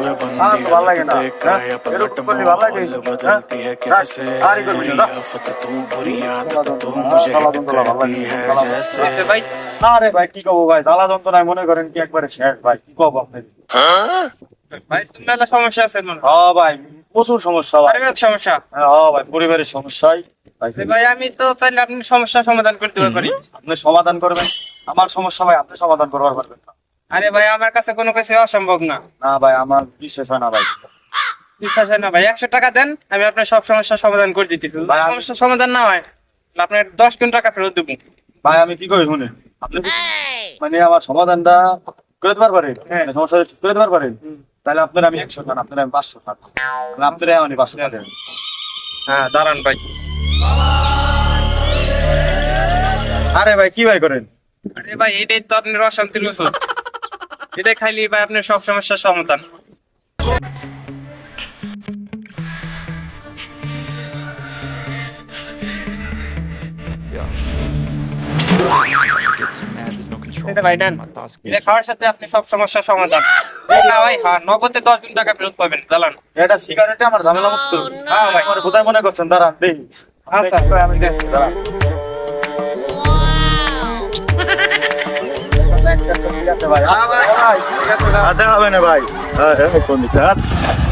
है बंदी हालत देखा या पलट माहौल बदलती है कैसे बुरी आफत तू बुरी आदत तू मुझे हिट करती है जैसे ভাই আরে ভাই কি কব ভাই, জ্বালা যন্ত্রণায় মনে করেন কি একবারে শেষ ভাই, কি কব আপনাকে। ভাই মেলা সমস্যা আছে মনে হয়। হ্যাঁ ভাই প্রচুর সমস্যা ভাই। পারিবারিক সমস্যা। হ্যাঁ ভাই পরিবারের সমস্যাই ভাই। ভাই আমি তো চাইলে আপনি সমস্যা সমাধান করতে পারি। আপনি সমাধান করবেন আমার সমস্যা ভাই, আপনি সমাধান করবার পারবেন না। আরে ভাই আমার কাছে কোনো কিছু অসম্ভব না। না ভাই আমার বিশ্বাস হয় না ভাই। বিশ্বাস হয় না ভাই, 100 টাকা দেন, আমি আপনার সব সমস্যার সমাধান করে দিতেছি। ভাই, আমি- সমস্যার সমাধান না হয় তাহলে আপনার 10 কোটি টাকা ফেরত দেবো। ভাই আমি কি করি শুনেন, আপনি যদি মানে আমার সমাধানটা করে দিতে পারবেন, হ্যাঁ। মানে সমস্যা করে দিতে পারবেন, তাহলে আপনার আমি 100 টাকা, আপনার আমি 500 টাকা, মানে আপনার আমি 500 টাকা দেবেন। হ্যাঁ দাঁড়ান ভাই। আরে ভাই কি ভাই করেন? আরে ভাই এটাই তো আপনার অশান্তির ওষুধ। এটাই খাইলে ভাই আপনার সব সমস্যার সমাধান। এটা ভাই নেন। এটা খাওয়ার সাথে আপনি সব সমস্যার সমাধান। এই না ভাই, হ্যাঁ নগদে 10 কোটি টাকা ফেরত পাবেন। দাঁড়ান। এটা সিগারেটে আমার ঝামেলা মুক্ত। হ্যাঁ ভাই। আমার কোথায় মনে করছেন, দাঁড়ান দেখি। আচ্ছা। আমি দেখছি, দাঁড়ান। ঠিক আছে ভাই, হ্যাঁ ভাই, ঠিক আছে, দেখা হবে না ভাই। হ্যাঁ, কোন দিকে?